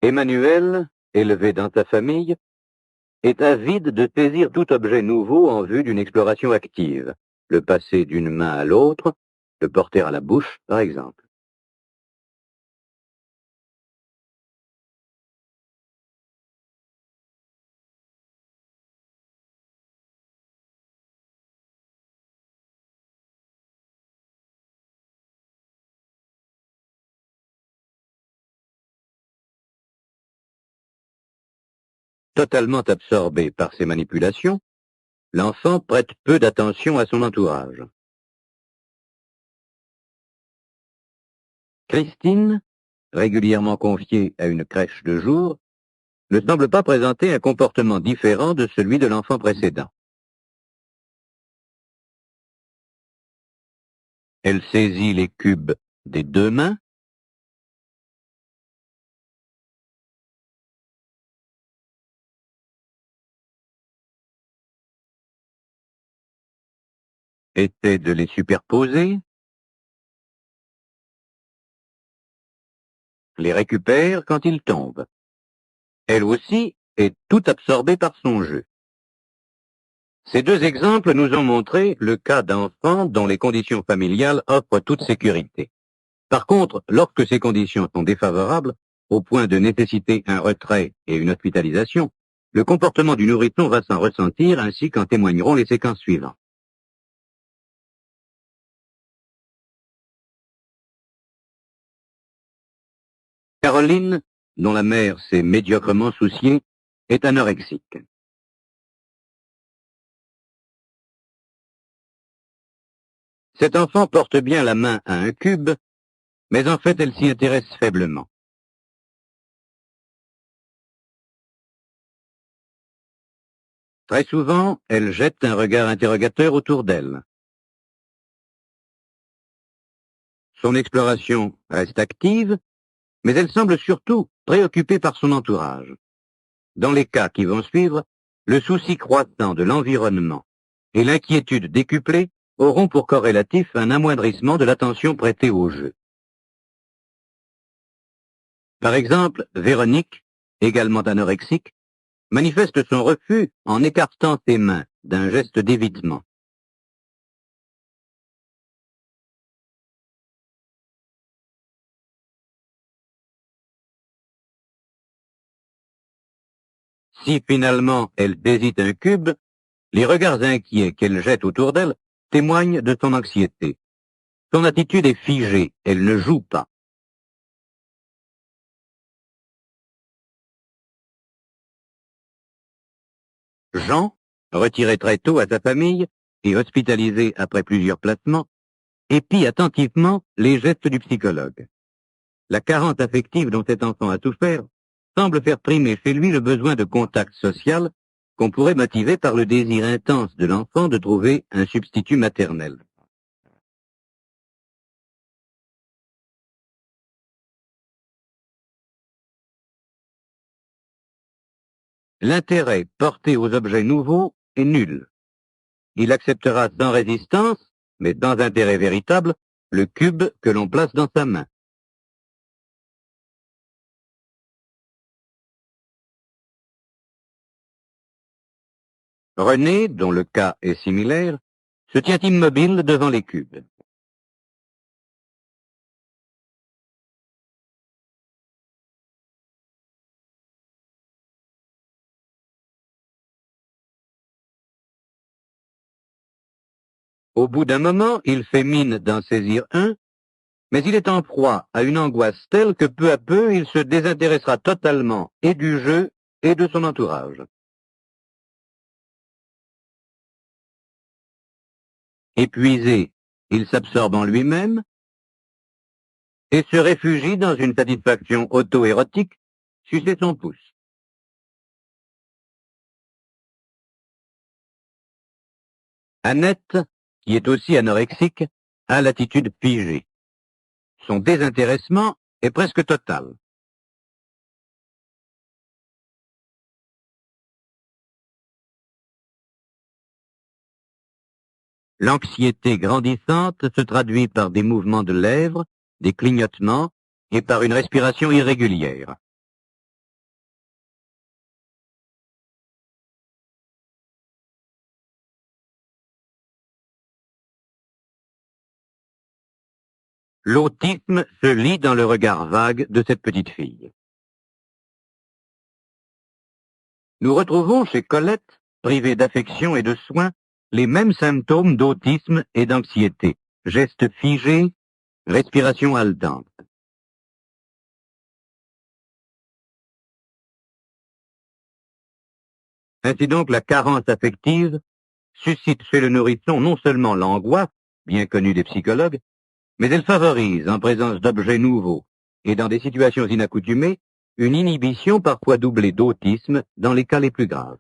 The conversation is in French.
Emmanuel, élevé dans sa famille, est avide de saisir tout objet nouveau en vue d'une exploration active, le passer d'une main à l'autre, le porter à la bouche, par exemple. Totalement absorbé par ces manipulations, l'enfant prête peu d'attention à son entourage. Christine, régulièrement confiée à une crèche de jour, ne semble pas présenter un comportement différent de celui de l'enfant précédent. Elle saisit les cubes des deux mains, essaie de les superposer, les récupère quand ils tombent. Elle aussi est tout absorbée par son jeu. Ces deux exemples nous ont montré le cas d'enfants dont les conditions familiales offrent toute sécurité. Par contre, lorsque ces conditions sont défavorables, au point de nécessiter un retrait et une hospitalisation, le comportement du nourrisson va s'en ressentir, ainsi qu'en témoigneront les séquences suivantes. Caroline, dont la mère s'est médiocrement souciée, est anorexique. Cet enfant porte bien la main à un cube, mais en fait elle s'y intéresse faiblement. Très souvent, elle jette un regard interrogateur autour d'elle. Son exploration reste active, mais elle semble surtout préoccupée par son entourage. Dans les cas qui vont suivre, le souci croissant de l'environnement et l'inquiétude décuplée auront pour corrélatif un amoindrissement de l'attention prêtée au jeu. Par exemple, Véronique, également anorexique, manifeste son refus en écartant ses mains d'un geste d'évitement. Si finalement elle hésite un cube, les regards inquiets qu'elle jette autour d'elle témoignent de son anxiété. Son attitude est figée, elle ne joue pas. Jean, retiré très tôt à sa famille et hospitalisé après plusieurs placements, épie attentivement les gestes du psychologue. La carence affective dont cet enfant a souffert semble faire primer chez lui le besoin de contact social qu'on pourrait motiver par le désir intense de l'enfant de trouver un substitut maternel. L'intérêt porté aux objets nouveaux est nul. Il acceptera sans résistance, mais sans intérêt véritable, le cube que l'on place dans sa main. René, dont le cas est similaire, se tient immobile devant les cubes. Au bout d'un moment, il fait mine d'en saisir un, mais il est en proie à une angoisse telle que peu à peu il se désintéressera totalement et du jeu et de son entourage. Épuisé, il s'absorbe en lui-même et se réfugie dans une satisfaction auto-érotique, sucer son pouce. Annette, qui est aussi anorexique, a l'attitude figée. Son désintéressement est presque total. L'anxiété grandissante se traduit par des mouvements de lèvres, des clignotements et par une respiration irrégulière. L'autisme se lit dans le regard vague de cette petite fille. Nous retrouvons chez Colette, privée d'affection et de soins, les mêmes symptômes d'autisme et d'anxiété. Gestes figés, respiration haletante. Ainsi donc, la carence affective suscite chez le nourrisson non seulement l'angoisse, bien connue des psychologues, mais elle favorise, en présence d'objets nouveaux et dans des situations inaccoutumées, une inhibition parfois doublée d'autisme dans les cas les plus graves.